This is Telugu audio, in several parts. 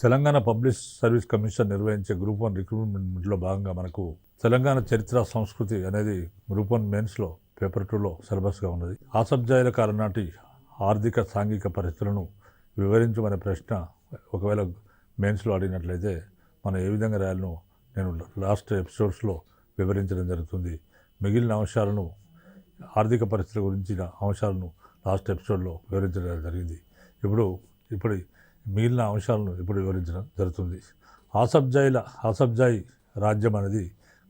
తెలంగాణ పబ్లిక్ సర్వీస్ కమిషన్ నిర్వహించే గ్రూప్ 1 రిక్రూట్మెంట్లో భాగంగా మనకు తెలంగాణ చరిత్ర సంస్కృతి అనేది గ్రూప్ 1 మెయిన్స్లో పేపర్ 2లో సిలబస్గా ఉన్నది. ఆసబ్జాయిల కాలం నాటి ఆర్థిక సాంఘిక పరిస్థితులను వివరించమనే ప్రశ్న ఒకవేళ మెయిన్స్లో అడిగినట్లయితే మనం ఏ విధంగా రాయాలనో నేను లాస్ట్ ఎపిసోడ్స్లో వివరించడం జరుగుతుంది. మిగిలిన అంశాలను ఆర్థిక పరిస్థితుల గురించిన అంశాలను లాస్ట్ ఎపిసోడ్లో వివరించడం జరిగింది. ఇప్పుడు మిగిలిన అంశాలను ఇప్పుడు వివరించడం జరుగుతుంది. ఆసబ్జాయి రాజ్యం అనేది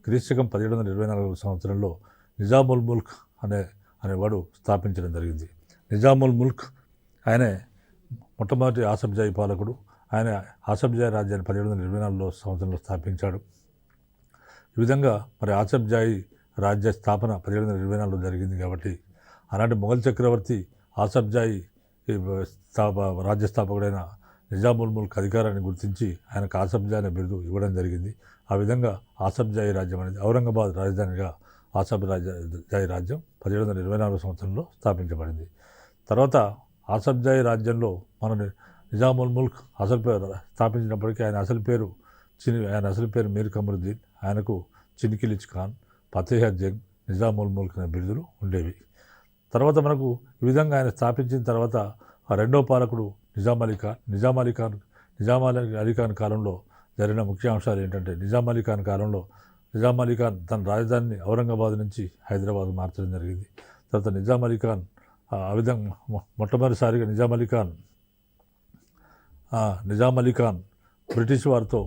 క్రీస్తకం 1724 సంవత్సరంలో నిజాముల్ ముల్క్ అనేవాడు స్థాపించడం జరిగింది. నిజాముల్ ముల్క్ ఆయనే మొట్టమొదటి ఆసబ్జాయి పాలకుడు. ఆయన ఆసబ్జాయి రాజ్యాన్ని 1724 సంవత్సరంలో స్థాపించాడు. ఈ విధంగా మరి ఆసబ్జాయి రాజ్య స్థాపన 1724లో జరిగింది కాబట్టి ఆనాటి మొఘల్ చక్రవర్తి ఆసబ్జాయి రాజ్య స్థాపకుడైన నిజాముల్ ముల్క్ అధికారాన్ని గుర్తించి ఆయనకు ఆసబ్జాయి అనే బిరుదు ఇవ్వడం జరిగింది. ఆ విధంగా ఆసబ్జాయి రాజ్యం అనేది ఔరంగాబాద్ రాజధానిగా ఆసబ్జాయి రాజ్యం 1724 సంవత్సరంలో స్థాపించబడింది. తర్వాత ఆసబ్జాయి రాజ్యంలో మన నిజాముల్ ముల్క్ అసలు పేరు స్థాపించినప్పటికీ ఆయన అసలు పేరు మీర్ కమరుద్దీన్, ఆయనకు చిన్కిలిచ్ ఖాన్, ఫతేహ్ జంగ్, నిజాముల్ ముల్క్ అనే బిరుదులు ఉండేవి. తర్వాత మనకు ఈ విధంగా ఆయన స్థాపించిన తర్వాత ఆ రెండో పాలకుడు నిజాం అలీ ఖాన్ కాలంలో జరిగిన ముఖ్య అంశాలు ఏంటంటే నిజాం అలీ ఖాన్ తన రాజధానిని ఔరంగాబాద్ నుంచి హైదరాబాద్ మార్చడం జరిగింది. తర్వాత నిజాం ఆ విధంగా మొట్టమొదటిసారిగా నిజాం అలీ ఖాన్ బ్రిటిష్ వారితో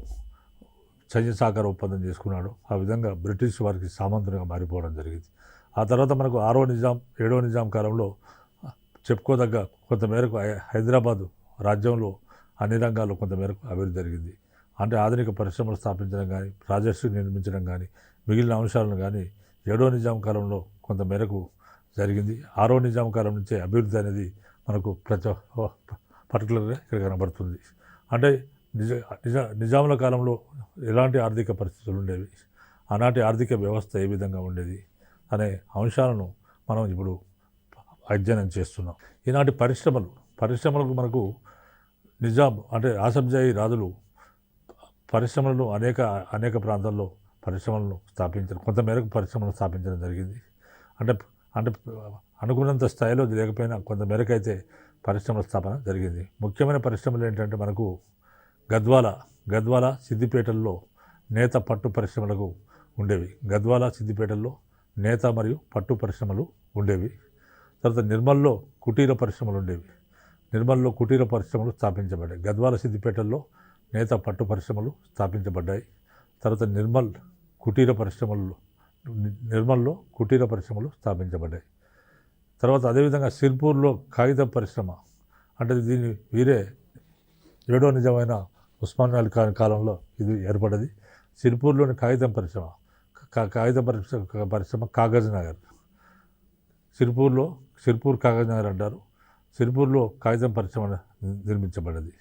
సైన్య సహకార ఒప్పందం చేసుకున్నాడు. ఆ విధంగా బ్రిటిష్ వారికి సామంతునిగా మారిపోవడం జరిగింది. ఆ తర్వాత మనకు 7వ నిజాం కాలంలో చెప్పుకోదగ్గ కొంతమేరకు హైదరాబాదు రాజ్యంలో అన్ని రంగాల్లో కొంతమేరకు అభివృద్ధి జరిగింది. అంటే ఆధునిక పరిశ్రమలు స్థాపించడం కానీ, ప్రాజెక్ట్స్ నిర్మించడం కానీ, మిగిలిన అంశాలను కానీ 7వ నిజాం కాలంలో కొంతమేరకు జరిగింది. 6వ నిజాం కాలం నుంచే అభివృద్ధి అనేది మనకు పర్టికులర్గా ఇక్కడ కనబడుతుంది. అంటే నిజాముల కాలంలో ఎలాంటి ఆర్థిక పరిస్థితులు ఉండేవి, ఆనాటి ఆర్థిక వ్యవస్థ ఏ విధంగా ఉండేది అనే అంశాలను మనం ఇప్పుడు అధ్యయనం చేస్తున్నాం. ఈనాటి పరిశ్రమలకు మనకు నిజాం అంటే ఆసబ్జాయి రాజులు పరిశ్రమలను అనేక ప్రాంతాల్లో కొంతమేరకు పరిశ్రమలను స్థాపించడం జరిగింది. అంటే అనుకున్నంత స్థాయిలో లేకపోయినా కొంతమేరకు అయితే పరిశ్రమల స్థాపన జరిగింది. ముఖ్యమైన పరిశ్రమలు ఏంటంటే మనకు గద్వాల సిద్దిపేటల్లో నేత పట్టు పరిశ్రమలకు ఉండేవి. సిద్దిపేటల్లో నేత మరియు పట్టు పరిశ్రమలు ఉండేవి. తర్వాత నిర్మల్లో కుటీర పరిశ్రమలు ఉండేవి. కుటీర పరిశ్రమలు స్థాపించబడ్డాయి. గద్వాల సిద్దిపేటల్లో నేత పట్టు పరిశ్రమలు స్థాపించబడ్డాయి. తర్వాత నిర్మల్లో కుటీర పరిశ్రమలు స్థాపించబడ్డాయి. తర్వాత అదేవిధంగా సిర్పూర్లో కాగితం పరిశ్రమ, అంటే దీన్ని వీరే 7వ నిజమైన ఉస్మాన్ అలీ ఖాన్ కాలంలో ఇది ఏర్పడ్డది. సిర్పూర్లోని కాగితం పరిశ్రమ కాగజ్ నగర్, సిర్పూర్ కాగజ్ నగర్ అంటారు. సిర్పూర్లో కాగితం పరిశ్రమ నిర్మించబడ్డది.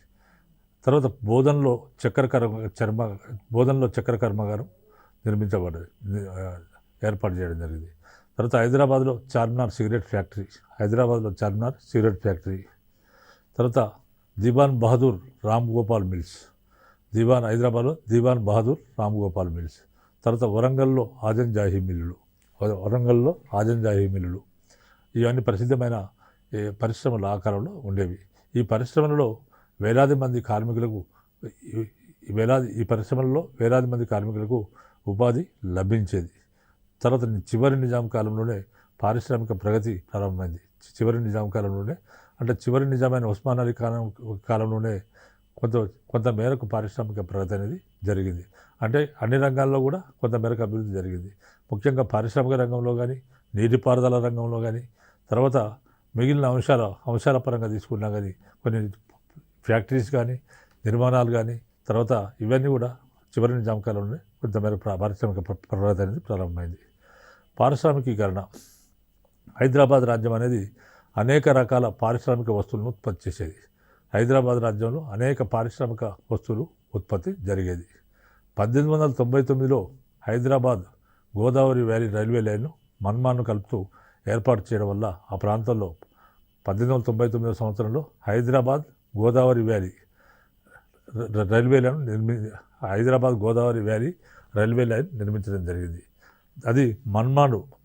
తర్వాత బోధన్లో చక్కెర కర్మాగారం ఏర్పాటు చేయడం జరిగింది. తర్వాత హైదరాబాద్లో చార్మినార్ సిగరెట్ ఫ్యాక్టరీ. తర్వాత దివాన్ బహదూర్ రామ్ గోపాల్ మిల్స్. హైదరాబాద్లో దివాన్ బహదూర్ రామ్ గోపాల్ మిల్స్. తర్వాత వరంగల్లో ఆజం జాహీ మిల్లులు. ఇవన్నీ ప్రసిద్ధమైన పరిశ్రమలు ఆ కాలంలో ఉండేవి. ఈ పరిశ్రమలలో వేలాది మంది కార్మికులకు ఉపాధి లభించేది. తర్వాత చివరి నిజాం కాలంలోనే పారిశ్రామిక ప్రగతి ప్రారంభమైంది. చివరి నిజామైన ఉస్మాన్ అలీ ఖాన్ కాలంలోనే కొంతమేరకు పారిశ్రామిక ప్రగతి అనేది జరిగింది. అంటే అన్ని రంగాల్లో కూడా కొంతమేరకు అభివృద్ధి జరిగింది. ముఖ్యంగా పారిశ్రామిక రంగంలో కానీ, నీటిపారుదల రంగంలో కానీ, తర్వాత మిగిలిన అంశాల పరంగా తీసుకున్నా కానీ కొన్ని ఫ్యాక్టరీస్ కానీ, నిర్మాణాలు కానీ, తర్వాత ఇవన్నీ కూడా చివరి నిజాం కాలంలోనే కొంతమేరకు పారిశ్రామిక ప్రగతి అనేది ప్రారంభమైంది. పారిశ్రామికీకరణ. హైదరాబాద్ రాజ్యం అనేది అనేక రకాల పారిశ్రామిక వస్తువులను ఉత్పత్తి చేసేది. హైదరాబాద్ రాజ్యంలో అనేక పారిశ్రామిక వస్తువులు ఉత్పత్తి జరిగేది. 1899లో హైదరాబాద్ గోదావరి వ్యాలీ రైల్వే లైన్ను మన్మాడ్ను కలుపుతూ ఏర్పాటు చేయడం వల్ల ఆ ప్రాంతంలో 1899 సంవత్సరంలో Hyderabad Godavari valley railway line Hyderabad Godavari valley railway line నిర్మించడం జరిగింది. అది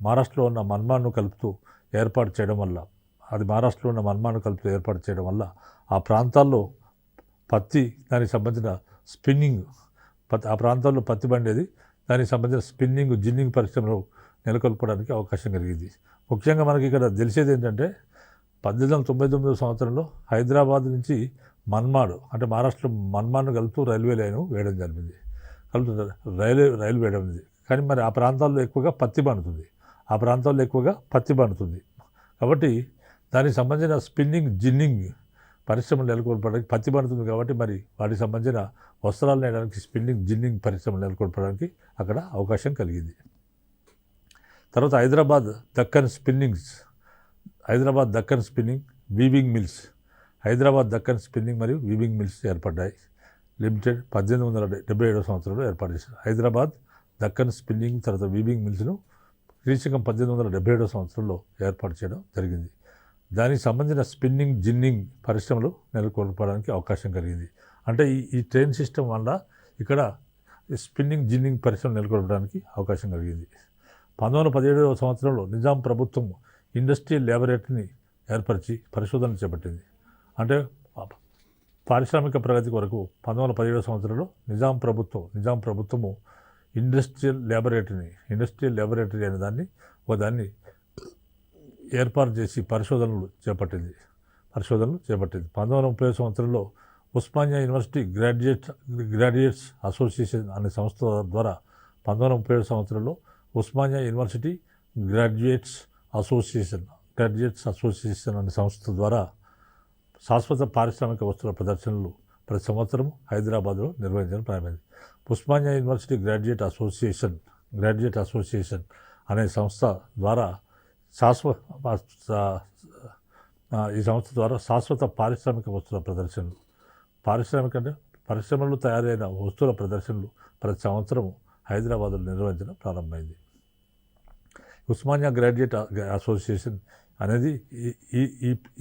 మహారాష్ట్రలో ఉన్న మన్మాడ్ను కలుపుతూ ఏర్పాటు చేయడం వల్ల ఆ ప్రాంతాల్లో దానికి సంబంధించిన ఆ ప్రాంతాల్లో పత్తి పండేది, దానికి సంబంధించిన జిన్నింగ్ పరిశ్రమలు నెలకొల్పడానికి అవకాశం కలిగింది. ముఖ్యంగా మనకి ఇక్కడ తెలిసేది ఏంటంటే 1899 సంవత్సరంలో హైదరాబాద్ నుంచి మన్మాడ్ అంటే మహారాష్ట్ర మన్మాడ్ను కలుపుతూ రైల్వే లైన్ వేయడం జరిగింది. రైలు వేయడం ఉంది. కానీ మరి ఆ ప్రాంతాల్లో ఎక్కువగా పత్తి పండుతుంది. కాబట్టి దానికి సంబంధించిన జిన్నింగ్ పరిశ్రమలు నెలకొల్పడానికి పత్తి పండుతుంది కాబట్టి మరి వాటికి సంబంధించిన వస్త్రాలు నేయడానికి జిన్నింగ్ పరిశ్రమలు నెలకొల్పడానికి అక్కడ అవకాశం కలిగింది. తర్వాత Hyderabad Deccan spinning weaving mills ఏర్పడ్డాయి. లిమిటెడ్ 1877 సంవత్సరంలో ఏర్పాటు చేశారు. హైదరాబాద్ దక్కన్ స్పిన్నింగ్ తర్వాత వీవింగ్ మిల్స్ను క్రీశకం 1877 సంవత్సరంలో ఏర్పాటు చేయడం జరిగింది. దానికి సంబంధించిన జిన్నింగ్ పరిశ్రమలు నెలకొల్పడానికి అవకాశం కలిగింది. అంటే ఈ ట్రైన్ సిస్టమ్ వల్ల ఇక్కడ జిన్నింగ్ పరిశ్రమలు నెలకొల్పడానికి అవకాశం కలిగింది. 1917 సంవత్సరంలో నిజాం ప్రభుత్వం ఇండస్ట్రియల్ ల్యాబొరేటరీని ఏర్పరిచి పరిశోధనలు చేపట్టింది. అంటే పారిశ్రామిక ప్రగతి కొరకు 1917 సంవత్సరంలో నిజాం ప్రభుత్వము ఇండస్ట్రియల్ ల్యాబొరేటరీ అనే దాన్ని ఏర్పాటు చేసి పరిశోధనలు చేపట్టింది. 1930 సంవత్సరంలో ఉస్మానియా యూనివర్సిటీ గ్రాడ్యుయేట్స్ అసోసియేషన్ అనే సంస్థ ద్వారా 1937 సంవత్సరంలో ఉస్మానియా యూనివర్సిటీ గ్రాడ్యుయేట్స్ అసోసియేషన్ అనే సంస్థ ద్వారా శాశ్వత పారిశ్రామిక వస్తువుల ప్రదర్శనలు ప్రతి సంవత్సరం హైదరాబాద్లో నిర్వహించడం ప్రారంభమైంది. ఉస్మానియా యూనివర్సిటీ గ్రాడ్యుయేట్ అసోసియేషన్ అనే సంస్థ ద్వారా శాశ్వత పారిశ్రామిక వస్తువుల ప్రదర్శనలు పరిశ్రమల్లో తయారైన వస్తువుల ప్రదర్శనలు ప్రతి సంవత్సరం హైదరాబాద్లో నిర్వహించడం ప్రారంభమైంది. ఉస్మానియా గ్రాడ్యుయేట్ అసోసియేషన్ అనేది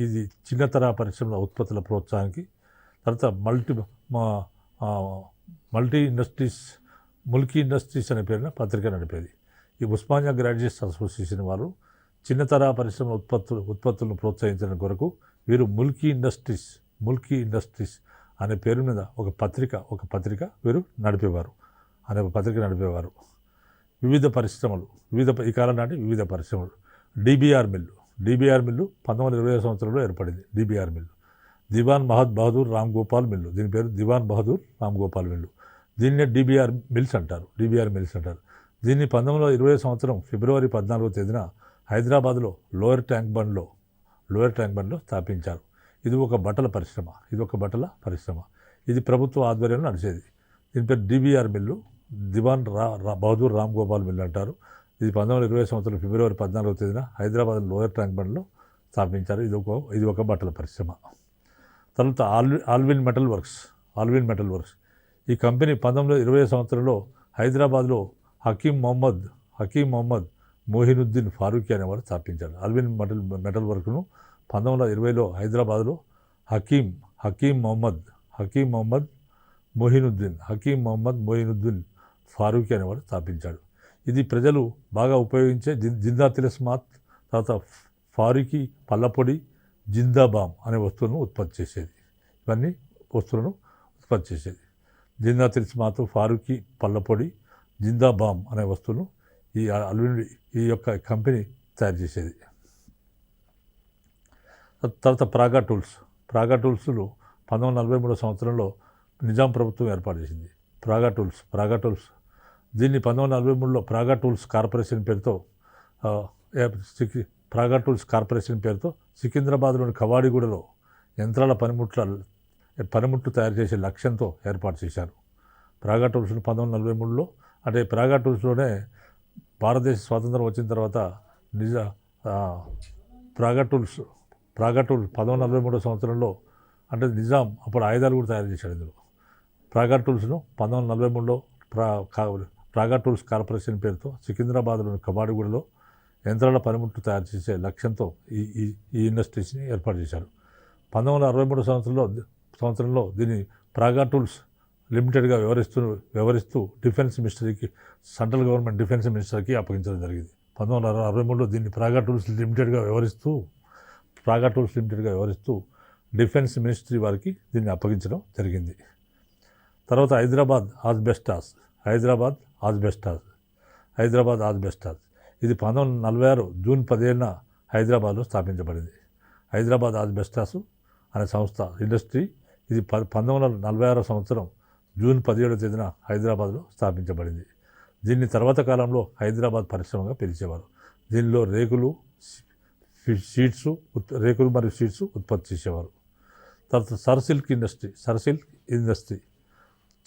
ఇది చిన్న తరహా పరిశ్రమల ఉత్పత్తుల ప్రోత్సాహానికి, తర్వాత ముల్కీ ఇండస్ట్రీస్ అనే పేరున పత్రిక నడిపేది. ఈ ఉస్మానియా గ్రాడ్యుయేట్స్ అసోసియేషన్ వారు చిన్న తరహా పరిశ్రమల ఉత్పత్తులను ప్రోత్సహించడం కొరకు వీరు ముల్కీ ఇండస్ట్రీస్ అనే పేరు మీద ఒక పత్రిక వీరు నడిపేవారు. వివిధ పరిశ్రమలు డిబిఆర్ మిల్లు 1920 సంవత్సరంలో ఏర్పడింది. దివాన్ బహదూర్ రామ్ గోపాల్ మిల్లు, దీని పేరు దివాన్ బహదూర్ రామ్ గోపాల్ మిల్లు. దీన్నే డిబిఆర్ మిల్స్ అంటారు. దీన్ని 1920 సంవత్సరం ఫిబ్రవరి 14వ తేదీన హైదరాబాద్లో లోయర్ ట్యాంక్ బండ్లో స్థాపించారు. ఇది ఒక బట్టల పరిశ్రమ. ఇది ప్రభుత్వ ఆధ్వర్యంలో నడిచేది. దీని పేరు డిబిఆర్ మిల్లు, దివాన్ బహదూర్ రామ్ గోపాల్ మిల్లు అంటారు. ఇది 1920 సంవత్సరం ఫిబ్రవరి 14వ తేదీన హైదరాబాద్ లోయర్ ట్యాంక్ బండ్లో స్థాపించారు. ఇది ఒక బట్టల పరిశ్రమ. తర్వాత ఆల్విన్ మెటల్ వర్క్స్ ఈ కంపెనీ 1920 సంవత్సరంలో హైదరాబాద్లో హకీం మొహమ్మద్ మొహినుద్దీన్ ఫారూఖీ అనేవారు స్థాపించారు. ఆల్విన్ మెటల్ వర్క్ను 1920లో హైదరాబాద్లో హకీం మొహమ్మద్ మొహినుద్దీన్ ఫారూఖీ అనేవారు స్థాపించాడు. ఇది ప్రజలు బాగా ఉపయోగించే జిందా తిలిస్మాత్, తర్వాత ఫారూఖీ పళ్ళపొడి, జిందా బామ్ అనే వస్తువులను ఉత్పత్తి చేసేది. జిందా తిలిస్మాత్, ఫారూఖీ పళ్ళపొడి, జిందా బామ్ అనే వస్తువులను ఈ యొక్క కంపెనీ తయారు చేసేది. తర్వాత ప్రాగా టూల్స్ 1943 సంవత్సరంలో నిజాం ప్రభుత్వం ఏర్పాటు చేసింది. ప్రాగా టూల్స్ దీన్ని 1943లో ప్రాగా టూల్స్ కార్పొరేషన్ పేరుతో సికింద్రాబాద్లోని కవాడిగూడలో యంత్రాల పనిముట్లు తయారు చేసే లక్ష్యంతో ఏర్పాటు చేశారు. ప్రాగా టూల్స్ను 1943లో, అంటే ప్రాగా టూల్స్లోనే భారతదేశ స్వాతంత్రం వచ్చిన తర్వాత ప్రాగా టూల్స్ 1943 సంవత్సరంలో, అంటే నిజాం అప్పుడు ఆయుధాలు కూడా తయారు చేశాడు. ఇందులో ప్రాగా టూల్స్ను 1943లో ప్రాగా టూల్స్ కార్పొరేషన్ పేరుతో సికింద్రాబాద్లోని కవాడిగూడలో యంత్రాల పనిముట్లు తయారు చేసే లక్ష్యంతో ఈ ఇండస్ట్రీస్ని ఏర్పాటు చేశారు. 1963 సంవత్సరంలో దీన్ని ప్రాగా టూల్స్ లిమిటెడ్గా వ్యవహరిస్తూ డిఫెన్స్ మినిస్టరీకి సెంట్రల్ గవర్నమెంట్ డిఫెన్స్ మినిస్టర్కి అప్పగించడం జరిగింది. 1963లో దీన్ని ప్రాగా టూల్స్ లిమిటెడ్గా వ్యవహరిస్తూ డిఫెన్స్ మినిస్ట్రీ వారికి దీన్ని అప్పగించడం జరిగింది. తర్వాత హైదరాబాద్ ఆస్బెస్టాస్ ఇది 1946 జూన్ 15న హైదరాబాద్లో స్థాపించబడింది. హైదరాబాద్ ఆస్బెస్టాస్ అనే సంస్థ ఇండస్ట్రీ ఇది 1946 సంవత్సరం జూన్ 17వ తేదీన హైదరాబాద్లో స్థాపించబడింది. దీన్ని తర్వాత కాలంలో హైదరాబాద్ పరిశ్రమగా పిలిచేవారు. దీనిలో రేకులు మరియు షీట్స్ ఉత్పత్తి చేసేవారు. తర్వాత సర్సిల్క్ ఇండస్ట్రీ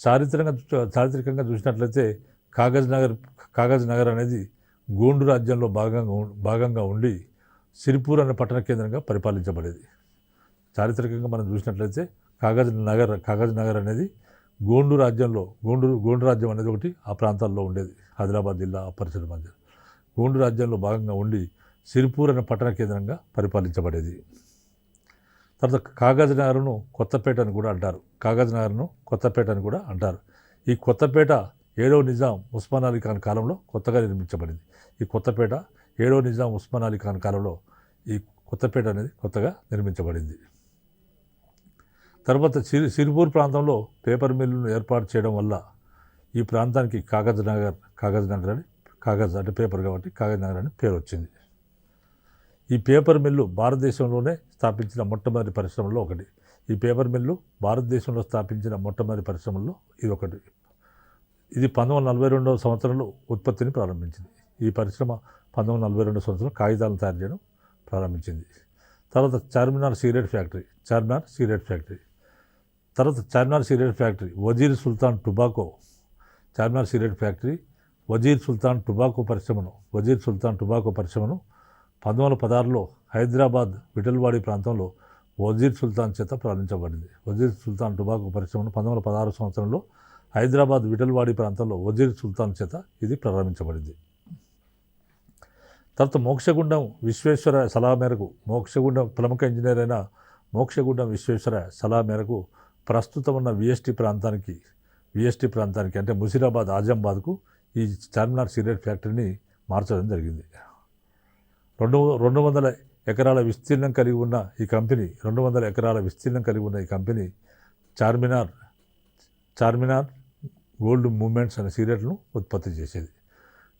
చారిత్రకంగా చూసినట్లయితే కాగజ్ నగర్ అనేది గోండు రాజ్యంలో భాగంగా ఉండి సిరిపూర్ అనే పట్టణ కేంద్రంగా పరిపాలించబడేది. చారిత్రకంగా మనం చూసినట్లయితే కాగజ్ నగర్ అనేది గోండు రాజ్యం అనేది ఒకటి ఆ ప్రాంతాల్లో ఉండేది. ఆదిలాబాద్ జిల్లా పరిసర మధ్య గోండు రాజ్యంలో భాగంగా ఉండి సిరిపూర్ అనే పట్టణ కేంద్రంగా పరిపాలించబడేది. తర్వాత కాగజ్ నగర్ను కొత్తపేట అని కూడా అంటారు. ఈ కొత్తపేట 7వ నిజాం ఉస్మాన్ అలీ ఖాన్ కాలంలో కొత్తగా నిర్మించబడింది. ఈ కొత్తపేట 7వ నిజాం ఉస్మాన్ అలీ ఖాన్ కాలంలో ఈ కొత్తపేట అనేది కొత్తగా నిర్మించబడింది. తర్వాత సిరిపూర్ ప్రాంతంలో పేపర్ మిల్లును ఏర్పాటు చేయడం వల్ల ఈ ప్రాంతానికి కాగజ్ అంటే పేపర్ కాబట్టి కాగజ్ నగర్ అని పేరు వచ్చింది. ఈ పేపర్ మిల్లు భారతదేశంలోనే స్థాపించిన మొట్టమొదటి పరిశ్రమల్లో ఒకటి. ఈ పేపర్ మిల్లు భారతదేశంలో స్థాపించిన మొట్టమొదటి పరిశ్రమల్లో ఇది ఒకటి. ఇది 1942వ సంవత్సరంలో ఉత్పత్తిని ప్రారంభించింది. ఈ పరిశ్రమ 1942 సంవత్సరంలో కాగితాలను తయారు చేయడం ప్రారంభించింది. తర్వాత చార్మినార్ సిగరెట్ ఫ్యాక్టరీ వజీర్ సుల్తాన్ టొబాకో పరిశ్రమను 1916లో హైదరాబాద్ విఠల్వాడి ప్రాంతంలో వజీర్ సుల్తాన్ చేత ప్రారంభించబడింది. వజీర్ సుల్తాన్ టొబాకో పరిశ్రమను 1916 సంవత్సరంలో హైదరాబాద్ విఠల్వాడి ప్రాంతంలో వజీర్ సుల్తాన్ చేత ఇది ప్రారంభించబడింది. తర్వాత మోక్షగుండం విశ్వేశ్వరయ్య సలహా మేరకు ప్రముఖ ఇంజనీర్ అయిన మోక్షగుండం విశ్వేశ్వరయ్య సలహా మేరకు ప్రస్తుతం ఉన్న విఎస్టీ ప్రాంతానికి అంటే ముషీరాబాద్ ఆజంబాద్కు ఈ చార్మినార్ సిగరెట్ ఫ్యాక్టరీని మార్చడం జరిగింది. 200 ఎకరాల విస్తీర్ణం కలిగి ఉన్న ఈ కంపెనీ చార్మినార్ గోల్డ్ మూమెంట్స్ అనే సిగరెట్లను ఉత్పత్తి చేసేది.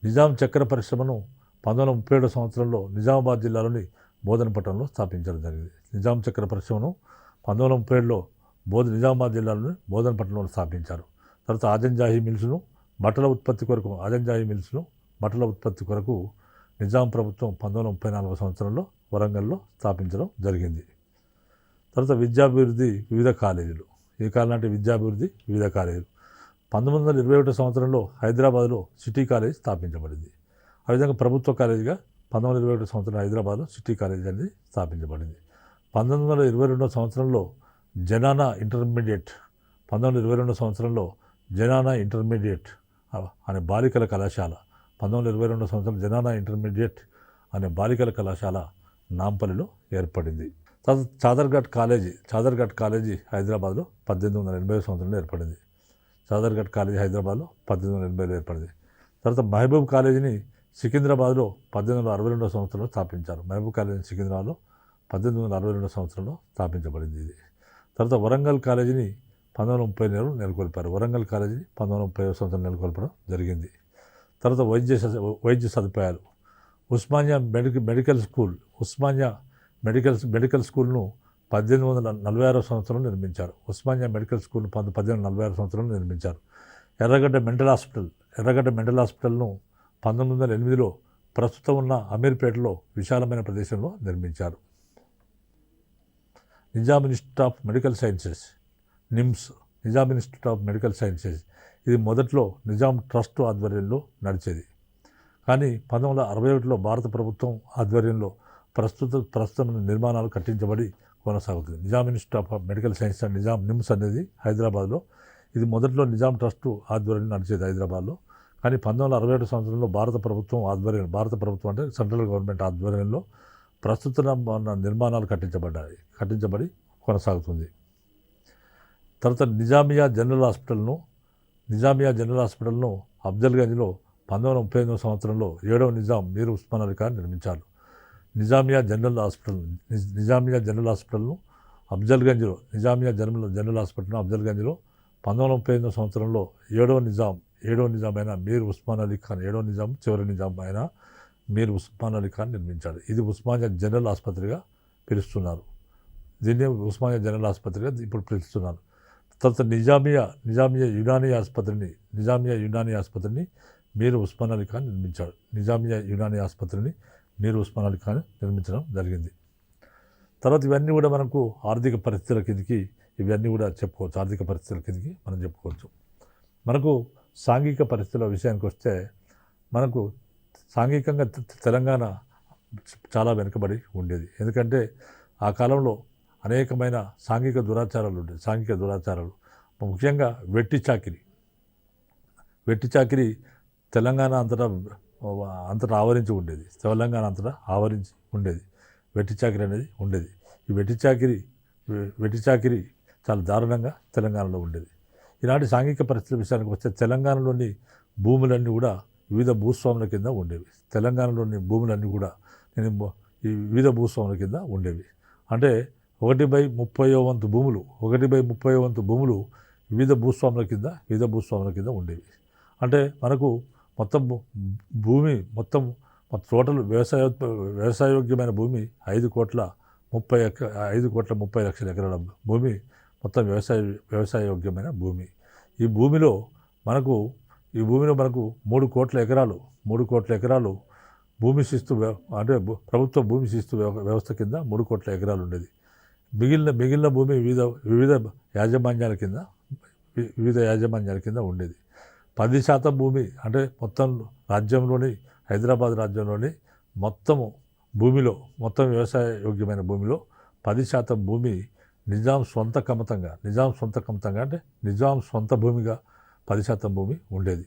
నిజాం చక్కెర పరిశ్రమను 1937 సంవత్సరంలో నిజామాబాద్ జిల్లాలోని బోధనపట్నంలో స్థాపించడం జరిగింది. నిజాం చక్కెర పరిశ్రమను 1937లో నిజామాబాద్ జిల్లాలోని బోధనపట్నంలో స్థాపించారు. తర్వాత ఆజంజాహి మిల్స్ను బట్టల ఉత్పత్తి కొరకు నిజాం ప్రభుత్వం 1934 సంవత్సరంలో వరంగల్లో స్థాపించడం జరిగింది. తర్వాత విద్యాభివృద్ధి వివిధ కాలేజీలు 1921 సంవత్సరంలో హైదరాబాద్లో సిటీ కాలేజ్ స్థాపించబడింది. ఆ విధంగా ప్రభుత్వ కాలేజీగా 1921 సంవత్సరంలో హైదరాబాద్లో సిటీ కాలేజ్ అనేది స్థాపించబడింది. 1922 సంవత్సరంలో జనానా ఇంటర్మీడియట్ అనే బాలికల కళాశాల 1922 సంవత్సరం జనానా ఇంటర్మీడియట్ అనే బాలికల కళాశాల నాంపల్లిలో ఏర్పడింది. తర్వాత చాదర్ఘట్ కాలేజీ హైదరాబాద్లో 1880 సంవత్సరంలో ఏర్పడింది. తర్వాత మహబూబ్ కాలేజీని సికింద్రాబాద్లో 1862 సంవత్సరంలో స్థాపించారు. మహబూబ్ కాలేజీ సికింద్రాబాద్లో 1862 సంవత్సరంలో స్థాపించబడింది ఇది. తర్వాత వరంగల్ కాలేజీని 1930 నెలకొల్పారు. 1930 సంవత్సరం నెలకొల్పడం జరిగింది. తర్వాత వైద్య సదుపాయాలు ఉస్మానియా మెడికల్ స్కూల్ను 1846 సంవత్సరంలో నిర్మించారు. 1846 సంవత్సరంలో నిర్మించారు. ఎర్రగడ్డ మెంటల్ హాస్పిటల్ను 1908లో ప్రస్తుతం ఉన్న అమీర్పేటలో విశాలమైన ప్రదేశంలో నిర్మించారు. Nizam institute of medical sciences ఇది మొదట్లో నిజాం ట్రస్ట్ ఆధ్వర్యంలో నడిచేది. కానీ 1961లో భారత ప్రభుత్వం ఆధ్వర్యంలో ప్రస్తుతం నిర్మాణాలు కట్టించబడి కొనసాగుతుంది. Nizam institute of medical science and NIMS అనేది హైదరాబాద్లో, ఇది మొదట్లో నిజాం ట్రస్ట్ ఆధ్వర్యంలో నడిచేది హైదరాబాద్లో. కానీ 1961 సంవత్సరంలో భారత ప్రభుత్వం అంటే సెంట్రల్ గవర్నమెంట్ ఆధ్వర్యంలో ప్రస్తుత నిర్మాణాలు కట్టించబడి కొనసాగుతుంది. తర్వాత నిజామియా జనరల్ హాస్పిటల్ను అఫ్జల్గంజ్లో 1938 సంవత్సరంలో 7వ నిజాం మీర్ ఉస్మాన్ అలీ ఖాన్ నిర్మించారు. నిజామియా జనరల్ హాస్పిటల్ను అఫ్జల్గంజ్లో 1938 సంవత్సరంలో 7వ నిజాం అయిన మీర్ ఉస్మాన్ అలీ ఖాన్, 7వ నిజాం చివరి నిజాం అయిన మీర్ ఉస్మాన్ అలీ ఖాన్ నిర్మించాడు. ఇది ఉస్మానియా జనరల్ ఆసుపత్రిగా పిలుస్తున్నారు. దీన్ని ఉస్మానియా జనరల్ ఆసుపత్రిగా ఇప్పుడు పిలుస్తున్నారు. తర్వాత నిజామియా యునానీ ఆసుపత్రిని మీర్ ఉస్మాన్ అలీ ఖాన్ నిర్మించాడు. నిజామియా యునానీ ఆసుపత్రిని మీర్ ఉస్మాన్ అలీ ఖాన్ నిర్మించడం జరిగింది. తర్వాత ఇవన్నీ కూడా మనకు ఆర్థిక పరిస్థితుల కిందికి మనం చెప్పుకోవచ్చు. మనకు సాంఘిక పరిస్థితుల విషయానికి వస్తే మనకు సాంఘికంగా తెలంగాణ చాలా వెనుకబడి ఉండేది. ఎందుకంటే ఆ కాలంలో అనేకమైన సాంఘిక దురాచారాలు ముఖ్యంగా వెట్టి చాకిరి తెలంగాణ అంతటా ఆవరించి ఉండేది. వెట్టి చాకిరి అనేది ఉండేది. ఈ వెట్టి చాకిరి చాలా దారుణంగా తెలంగాణలో ఉండేది. ఈనాటి సాంఘిక పరిస్థితుల విషయానికి వస్తే తెలంగాణలోని భూములన్నీ కూడా వివిధ భూస్వాముల కింద ఉండేవి. ఈ వివిధ భూస్వాముల కింద ఉండేవి. అంటే 1/30 వంతు భూములు వివిధ భూస్వాముల కింద ఉండేవి. అంటే మనకు మొత్తం భూమి టోటల్ వ్యవసాయోగ్యమైన భూమి 5,30,00,000 ఎకరాల భూమి మొత్తం వ్యవసాయోగ్యమైన భూమి. ఈ భూమిలో మనకు 3 కోట్ల ఎకరాలు భూమి శిస్తు అంటే ప్రభుత్వ భూమి శిస్తు వ్యవస్థ కింద 3 కోట్ల ఎకరాలు ఉండేది. మిగిలిన భూమి వివిధ యాజమాన్యాల కింద ఉండేది. 10% భూమి అంటే మొత్తం హైదరాబాద్ రాజ్యంలోని మొత్తం వ్యవసాయ యోగ్యమైన భూమిలో 10% భూమి నిజాం సొంత కమతంగా అంటే నిజాం సొంత భూమిగా 10% భూమి ఉండేది.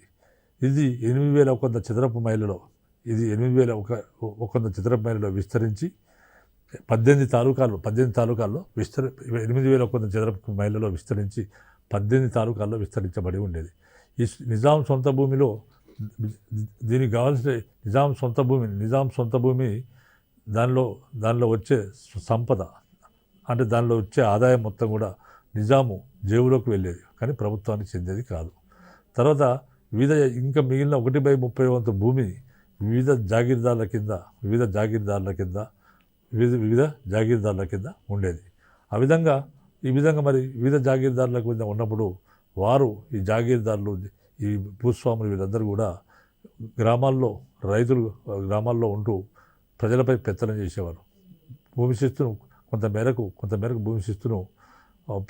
ఇది 8,100 చదరపు మైళ్ళలో విస్తరించి 18 తాలూకాల్లో 8,100 చదరపు మైళ్ళలో విస్తరించి 18 తాలూకాల్లో విస్తరించబడి ఉండేది. ఈ నిజాం సొంత భూమిలో దీనికి కావాల్సిన నిజాం సొంత భూమి దానిలో వచ్చే సంపద అంటే దానిలో వచ్చే ఆదాయం మొత్తం కూడా నిజాము జేబులోకి వెళ్ళేది, కానీ ప్రభుత్వానికి చెందేది కాదు. తర్వాత ఇంకా మిగిలిన 1/30 వంతు భూమి వివిధ జాగీర్దారుల కింద ఉండేది. ఈ విధంగా మరి వివిధ జాగీర్దారుల కింద ఉన్నప్పుడు వారు ఈ జాగీర్దారులు ఈ భూస్వాములు వీళ్ళందరూ కూడా గ్రామాల్లో ఉంటూ ప్రజలపై పెత్తనం చేసేవారు. భూమి శిస్తును కొంతమేరకు భూమి శిస్తును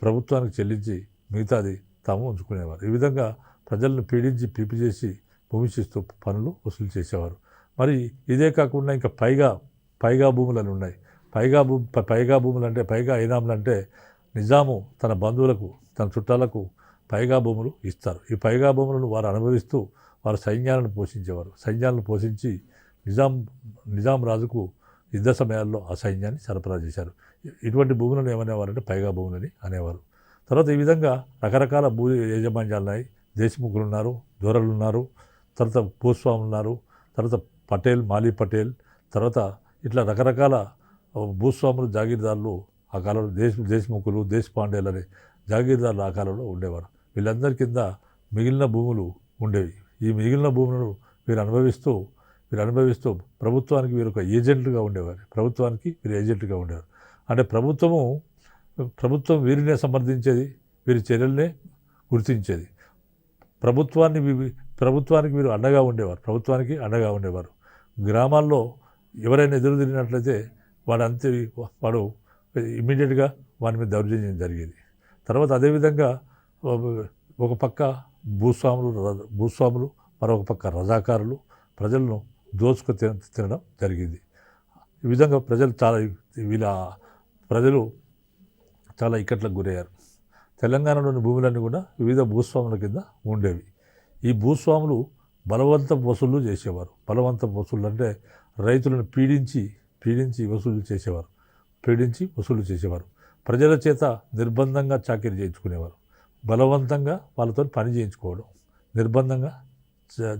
ప్రభుత్వానికి చెల్లించి మిగతాది తాము ఉంచుకునేవారు. ఈ విధంగా ప్రజలను పీడించి పిపి చేసి భూమి శిస్తు పనులు వసూలు చేసేవారు. మరి ఇదే కాకుండా ఇంకా పైగా భూములని ఉన్నాయి. పైగా భూములు అంటే పైగా ఇనాములు అంటే నిజాము తన బంధువులకు తన చుట్టాలకు పైగా భూములు ఇస్తారు. ఈ పైగా భూములను వారు అనుభవిస్తూ వారు సైన్యాలను పోషించి నిజాం రాజుకు యుద్ధ సమయాల్లో ఆ సైన్యాన్ని సరఫరా చేశారు. ఇటువంటి భూములను ఏమనేవారంటే పైగా భూములని అనేవారు. తర్వాత ఈ విధంగా రకరకాల భూ యాజమాన్యాలు ఉన్నాయి. దేశముఖులు ఉన్నారు, దొరలు ఉన్నారు, తర్వాత భూస్వాములు ఉన్నారు, తర్వాత మాలీ పటేల్, తర్వాత ఇట్లా రకరకాల భూస్వాములు జాగీర్దారులు ఆ కాలంలో దేశముఖులు దేశపాండేలు అనే జాగీర్దారులు ఆ కాలంలో ఉండేవారు. వీళ్ళందరి కింద మిగిలిన భూములు ఉండేవి. ఈ మిగిలిన భూములను వీరు అనుభవిస్తూ ప్రభుత్వానికి వీరు ఒక ఏజెంట్లుగా ఉండేవారు. అంటే ప్రభుత్వం వీరినే సమర్థించేది, వీరి చర్యలనే గుర్తించేది. ప్రభుత్వానికి వీరు అండగా ఉండేవారు. గ్రామాల్లో ఎవరైనా ఎదురు తిరిగినట్లయితే వాడు ఇమ్మీడియట్గా వారి మీద దౌర్జన్యం జరిగేది. తర్వాత అదేవిధంగా ఒక పక్క భూస్వాములు మరొక పక్క రజాకారులు ప్రజలను దోచుకు తినడం జరిగింది. ఈ విధంగా ప్రజలు చాలా ఇక్కట్లకు గురయ్యారు. తెలంగాణలోని భూములన్నీ కూడా వివిధ భూస్వాముల కింద ఉండేవి. ఈ భూస్వాములు బలవంతపు వసూళ్లు చేసేవారు. బలవంతపు వసూళ్ళు అంటే రైతులను పీడించి వసూలు చేసేవారు. ప్రజల చేత నిర్బంధంగా చాకిరీ చేయించుకునేవారు. బలవంతంగా వాళ్ళతో పని చేయించుకోవడం, నిర్బంధంగా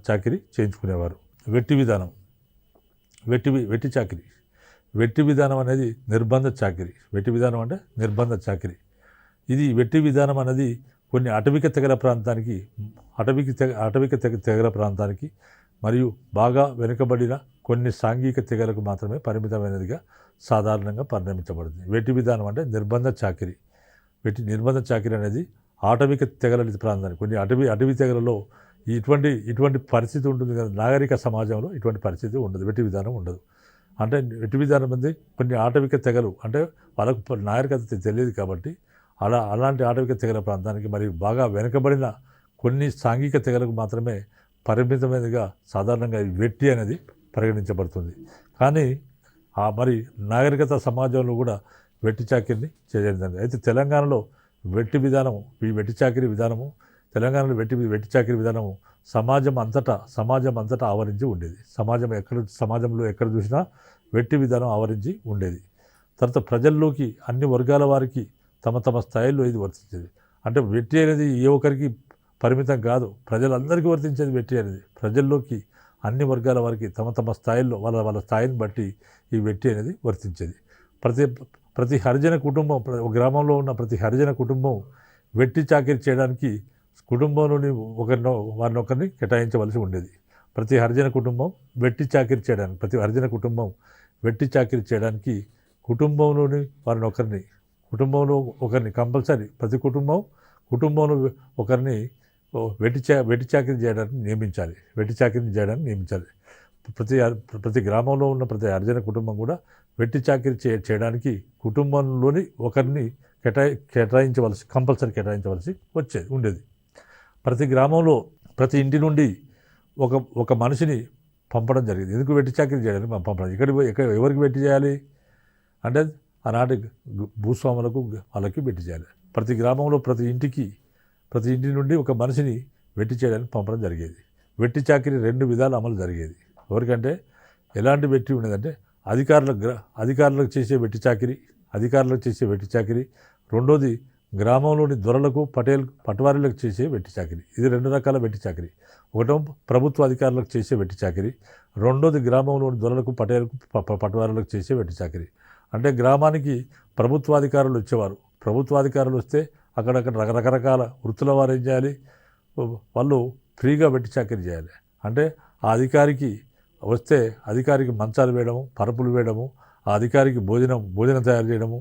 చాకిరీ చేయించుకునేవారు. వెట్టి విధానం, వెట్టి చాకిరీ. వెట్టి విధానం అనేది నిర్బంధ చాకిరీ. వెట్టి విధానం అంటే నిర్బంధ చాకిరీ. ఇది వెట్టి విధానం అనేది కొన్ని అటవిక తెగల ప్రాంతానికి మరియు బాగా వెనుకబడిన కొన్ని సాంఘిక తెగలకు మాత్రమే పరిమితమైనదిగా సాధారణంగా పరిణమించబడుతుంది. వెట్టి విధానం అంటే నిర్బంధ చాకిరీ. నిర్బంధ చాకిరీ అనేది ఆటవిక తెగల ప్రాంతానికి, కొన్ని అటవీ తెగలలో ఇటువంటి పరిస్థితి ఉంటుంది కదా. నాగరిక సమాజంలో ఇటువంటి పరిస్థితి ఉండదు, వెట్టి విధానం ఉండదు. అంటే వెట్టి విధానం అనేది కొన్ని ఆటవిక తెగలు, అంటే వాళ్ళకు నాగరికత తెలియదు కాబట్టి అలాంటి ఆటవిక తెగల ప్రాంతానికి మరియు బాగా వెనుకబడిన కొన్ని సాంఘిక తెగలకు మాత్రమే పరిమితమైనదిగా సాధారణంగా వెట్టి అనేది పరిగణించబడుతుంది. కానీ మరి నాగరికత సమాజంలో కూడా వెట్టి చాకిరీని చేయడం. అయితే తెలంగాణలో ఈ వెట్టి చాకిరీ విధానము, తెలంగాణలో వెట్టి చాకిరీ విధానము సమాజం అంతటా ఆవరించి ఉండేది. సమాజంలో ఎక్కడ చూసినా వెట్టి విధానం ఆవరించి ఉండేది. తర్వాత ప్రజల్లోకి అన్ని వర్గాల వారికి తమ స్థాయిల్లో ఇది వర్తించేది. అంటే వెట్టి అనేది ఏ ఒక్కరికి పరిమితం కాదు, ప్రజలందరికీ వర్తించేది వెట్టి అనేది. ప్రజల్లోకి అన్ని వర్గాల వారికి తమ స్థాయిల్లో వాళ్ళ స్థాయిని బట్టి ఈ వెట్టి అనేది వర్తించేది. ప్రతి హరిజన కుటుంబం, గ్రామంలో ఉన్న ప్రతి హరిజన కుటుంబం వెట్టి చాకిరీ చేయడానికి కుటుంబంలోని వారిని ఒకరిని కేటాయించవలసి ఉండేది. ప్రతి హరిజన కుటుంబం వెట్టి చాకిరీ చేయడానికి కుటుంబంలోని వారిని కుటుంబంలో ఒకరిని కంపల్సరీ, ప్రతి కుటుంబంలో ఒకరిని వెట్టి చాకిరీ చేయడానికి నియమించాలి. ప్రతి గ్రామంలో ఉన్న ప్రతి హరిజన కుటుంబం కూడా వెట్టి చాకిరీ చేయడానికి కుటుంబంలోని ఒకరిని కంపల్సరీ కేటాయించవలసి ఉండేది. ప్రతి గ్రామంలో ప్రతి ఇంటి నుండి ఒక మనిషిని పంపడం జరిగింది. ఎందుకు వెట్టి చాకిరీ చేయడానికి పంపడం? ఎవరికి వెట్టి చేయాలి అంటే ఆనాటి భూస్వాములకు, వాళ్ళకి వెట్టి చేయాలి. ప్రతి గ్రామంలో ప్రతి ఇంటి నుండి ఒక మనిషిని వెట్టి చేయడానికి పంపడం జరిగేది. వెట్టి చాకిరీ 2 విధాలు అమలు జరిగేది. ఎవరికంటే ఎలాంటి వెట్టి ఉండేదంటే అధికారులకు చేసే వెట్టి చాకిరీ, రెండోది గ్రామంలోని దొరలకు, పటవారీలకు చేసే వెట్టి చాకిరీ. ఇది 2 రకాల వెట్టి చాకిరీ. ఒకటో ప్రభుత్వ అధికారులకు చేసే వెట్టి చాకిరీ, రెండోది గ్రామంలోని దొరలకు, పటవారీలకు చేసే వెట్టి చాకిరీ. అంటే గ్రామానికి ప్రభుత్వాధికారులు వచ్చేవారు. ప్రభుత్వాధికారులు వస్తే అక్కడక్కడ రకరకాల వృత్తుల వారు ఏం చేయాలి, వాళ్ళు ఫ్రీగా వెట్టి చాకిరీ చేయాలి. అంటే ఆ అధికారికి వస్తే అధికారికి మంచాలు వేయడము, పరుపులు వేయడము, ఆ అధికారికి భోజనం తయారు చేయడము,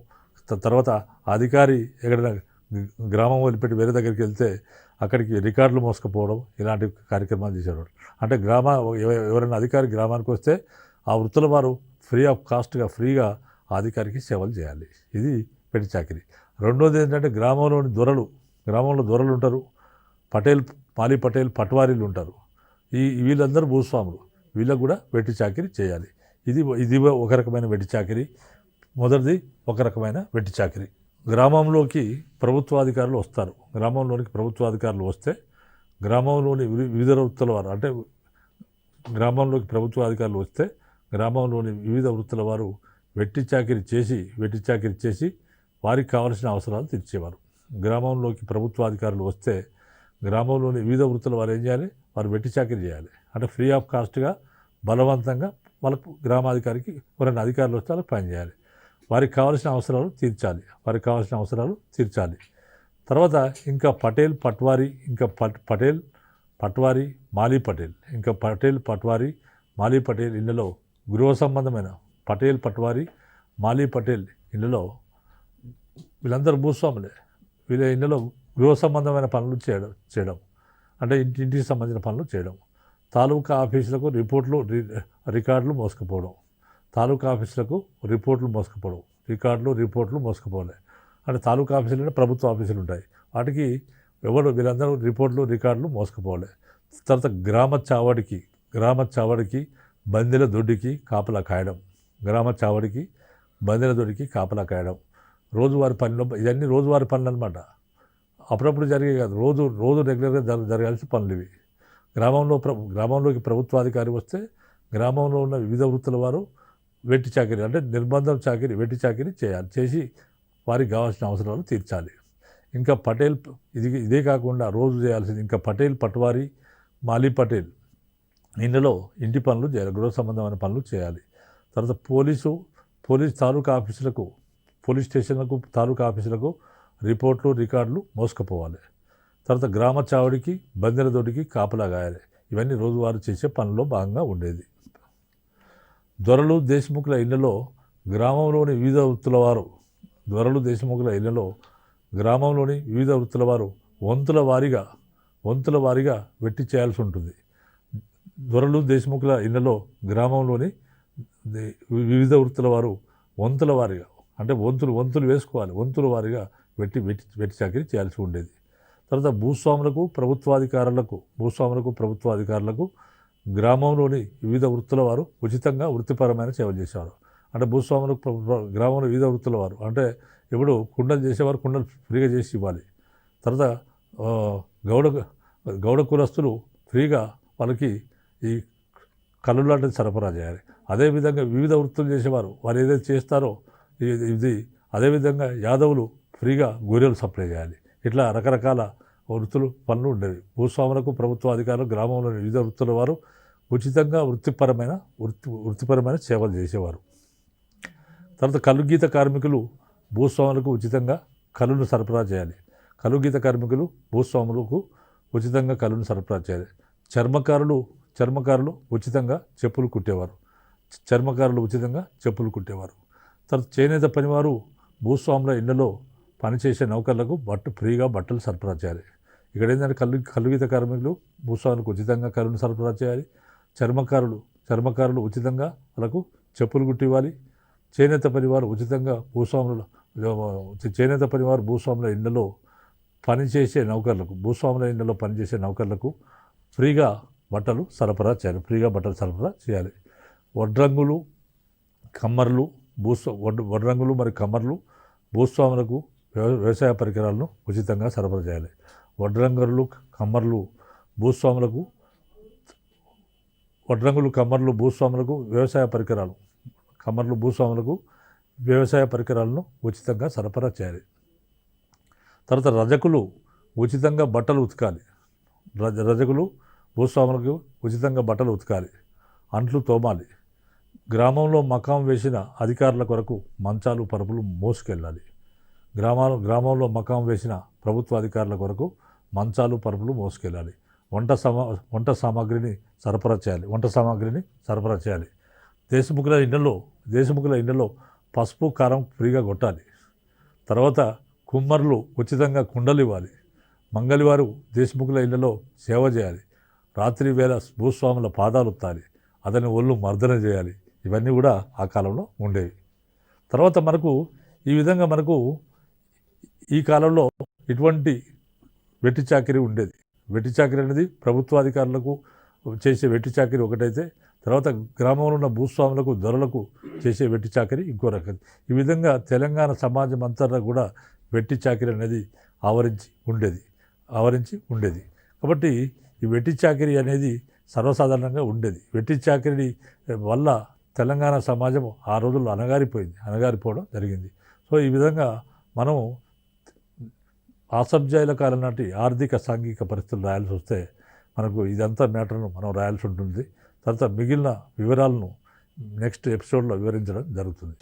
తర్వాత ఆ అధికారి ఎక్కడైనా గ్రామం వదిలిపెట్టి వేరే దగ్గరికి వెళ్తే అక్కడికి రికార్డులు మోసుకుపోవడం, ఇలాంటి కార్యక్రమాలు చేసేవాడు. అంటే ఎవరైనా అధికారి గ్రామానికి వస్తే ఆ వృత్తుల వారు ఫ్రీగా ఆ అధికారికి సేవలు చేయాలి. ఇది వెట్టి చాకిరీ. రెండోది ఏంటంటే గ్రామంలో దొరలు ఉంటారు, మాలీ పటేల్, పట్వారీలు ఉంటారు. వీళ్ళందరూ భూస్వాములు, వీళ్ళకు కూడా వెట్టి చాకిరీ చేయాలి. ఇది ఒక రకమైన వెట్టి చాకిరీ. మొదటిది ఒక రకమైన వెట్టి చాకిరీ. గ్రామంలోకి ప్రభుత్వాధికారులు వస్తారు. వస్తే గ్రామంలోని వివిధ వృత్తుల వారు, అంటే గ్రామంలోకి ప్రభుత్వాధికారులు వస్తే గ్రామంలోని వివిధ వృత్తుల వారు వెట్టి చాకిరీ చేసి వారికి కావాల్సిన అవసరాలు తీర్చేవారు. గ్రామంలోకి ప్రభుత్వాధికారులు వస్తే గ్రామంలోని వివిధ వృత్తుల వారు ఏం చేయాలి, వారు వెట్టి చాకిరీ చేయాలి. అంటే ఫ్రీ ఆఫ్ కాస్ట్గా బలవంతంగా వాళ్ళకు గ్రామాధికారికి ఎవరైనా అధికారులు వస్తే వాళ్ళకి పనిచేయాలి. వారికి కావాల్సిన అవసరాలు తీర్చాలి. తర్వాత ఇంకా పటేల్, పట్వారీ, మాలీ పటేల్ ఇళ్ళలో గృహ సంబంధమైన పటేల్, పట్వారీ, మాలీ పటేల్ ఇళ్ళలో వీళ్ళందరూ భూస్వాములే. వీళ్ళ ఇళ్ళలో గృహ సంబంధమైన పనులు చేయడం అంటే ఇంటికి సంబంధించిన పనులు చేయడం. తాలూకా ఆఫీసులకు రికార్డులు మోసుకుపోవడం. రిపోర్ట్లు మోసుకుపోలే. అంటే తాలూకా ఆఫీసులు ప్రభుత్వ ఆఫీసులు ఉంటాయి, వాటికి వీళ్ళందరూ రికార్డులు మోసుకుపోలే. తర్వాత గ్రామ చావడికి బందెల దొడ్డికి కాపలా కాయడం. రోజువారి పనిలో ఇవన్నీ రోజువారి పనులు అనమాట. అప్పుడప్పుడు జరిగే కాదు, రోజు రెగ్యులర్గా జరగాల్సిన పనులు ఇవి. గ్రామంలోకి ప్రభుత్వాధికారి వస్తే గ్రామంలో ఉన్న వివిధ వృత్తుల వారు వెట్టి చాకిరీ, అంటే నిర్బంధం చాకిరీ, వెట్టి చాకిరీ చేసి వారికి కావాల్సిన అవసరాలు తీర్చాలి. ఇంకా పటేల్ ఇదే కాకుండా రోజు చేయాల్సింది ఇంకా పటేల్, పట్వారీ, మాలీ పటేల్ ఇందులో ఇంటి పనులు చేయాలి, గృహ సంబంధమైన పనులు చేయాలి. తర్వాత పోలీస్ తాలూకా ఆఫీసులకు, పోలీస్ స్టేషన్లకు, తాలూకా ఆఫీసులకు రిపోర్ట్లు, రికార్డులు మోసుకుపోవాలి. తర్వాత గ్రామ చావడికి, బందెల దొడికి కాపలా గాయాలి. ఇవన్నీ రోజువారీ చేసే పనుల్లో భాగంగా ఉండేది. దొరలు, దేశముఖుల ఇళ్లలో గ్రామంలోని వివిధ వృత్తుల వారు గ్రామంలోని వివిధ వృత్తుల వారు వంతుల వారీగా వెట్టి చేయాల్సి ఉంటుంది. దొరలు, దేశముఖుల ఇళ్లలో గ్రామంలోని వివిధ వృత్తుల వారు వంతుల వారీగా అంటే వంతులు వేసుకోవాలి, వంతుల వారీగా వెట్టి చాకిరీ చేయాల్సి ఉండేది. తర్వాత భూస్వాములకు ప్రభుత్వాధికారులకు గ్రామంలోని వివిధ వృత్తుల వారు ఉచితంగా వృత్తిపరమైన సేవలు చేసేవారు. అంటే భూస్వాములకు గ్రామంలో వివిధ వృత్తుల వారు అంటే ఇప్పుడు కుండలు చేసేవారు, కుండలు ఫ్రీగా చేసి ఇవ్వాలి. తర్వాత గౌడ కులస్తులు ఫ్రీగా వాళ్ళకి ఈ కళ్ళు లాంటిది సరఫరా చేయాలి. అదేవిధంగా వివిధ వృత్తులు చేసేవారు వారు ఏదైతే చేస్తారో అదేవిధంగా యాదవులు ఫ్రీగా గొర్రెలు సప్లై చేయాలి. ఇట్లా రకరకాల పనులు ఉండేవి. భూస్వాములకు ప్రభుత్వ అధికారులు గ్రామంలోని వివిధ వృత్తుల వారు ఉచితంగా వృత్తిపరమైన సేవలు చేసేవారు. తర్వాత కలుగీత కార్మికులు భూస్వాములకు ఉచితంగా కళ్ళును సరఫరా చేయాలి. కలుగీత కార్మికులు భూస్వాములకు ఉచితంగా కళ్ళును సరఫరా చేయాలి. చర్మకారులు ఉచితంగా చెప్పులు కుట్టేవారు. తర్వాత చేనేత పనివారు భూస్వాముల ఇళ్లలో పనిచేసే నౌకర్లకు ఫ్రీగా బట్టలు సరఫరా చేయాలి. ఇక్కడ ఏంటంటే కలుగీత కార్మికులు భూస్వాములకు ఉచితంగా కళ్ళును సరఫరా చేయాలి. చర్మకారులు ఉచితంగా వాళ్ళకు చెప్పులు కుట్టివ్వాలి. చేనేత పనివారు భూస్వాముల ఇళ్లలో పనిచేసే నౌకర్లకు ఫ్రీగా బట్టలు సరఫరా చేయాలి. వడ్రంగులు మరియు కమ్మర్లు భూస్వాములకు వ్యవసాయ పరికరాలను ఉచితంగా సరఫరా చేయాలి. వడ్రంగులు కమ్మర్లు భూస్వాములకు వ్యవసాయ పరికరాలను ఉచితంగా సరఫరా చేయాలి. తర్వాత రజకులు ఉచితంగా బట్టలు ఉతకాలి. భూస్వాములకు ఉచితంగా బట్టలు ఉతకాలి, అంట్లు తోమాలి. గ్రామంలో మకాం వేసిన అధికారుల కొరకు మంచాలు, పరుపులు మోసుకెళ్ళాలి. గ్రామంలో మకాం వేసిన ప్రభుత్వ అధికారుల కొరకు మంచాలు, పరుపులు మోసుకెళ్ళాలి. వంట సామాగ్రిని సరఫరా చేయాలి. దేశముఖుల ఇళ్లలో పసుపు, కారం ఫ్రీగా కొట్టాలి. తర్వాత కుమ్మర్లు ఉచితంగా కుండలు ఇవ్వాలి. మంగళవారు దేశముఖుల ఇళ్లలో సేవ చేయాలి. రాత్రి వేళ భూస్వాముల పాదాలు ఉత్తాలి, అతని ఒళ్ళు మర్దన చేయాలి. ఇవన్నీ కూడా ఆ కాలంలో ఉండేవి. తర్వాత ఈ విధంగా ఈ కాలంలో ఇటువంటి వెట్టి చాకిరీ ఉండేది. వెట్టి చాకిరీ అనేది ప్రభుత్వాధికారులకు చేసే వెట్టి చాకిరీ ఒకటైతే, తర్వాత గ్రామంలో ఉన్న భూస్వాములకు, దొరలకు చేసే వెట్టి చాకిరీ ఇంకో రకం. ఈ విధంగా తెలంగాణ సమాజం అంతా కూడా వెట్టి చాకిరీ అనేది ఆవరించి ఉండేది. కాబట్టి ఈ వెట్టి చాకిరీ అనేది సర్వసాధారణంగా ఉండేది. వెట్టి చాకిరీ వల్ల తెలంగాణ సమాజం ఆ రోజుల్లో అణగారిపోవడం జరిగింది. సో ఈ విధంగా మనం ఆసబ్జాయిల కాలం నాటి ఆర్థిక, సాంఘిక పరిస్థితులు రాయాల్సి వస్తే మనకు ఇదంతా మ్యాటర్ను మనం రాయాల్సి ఉంటుంది. తర్వాత మిగిలిన వివరాలను నెక్స్ట్ ఎపిసోడ్లో వివరించడం జరుగుతుంది.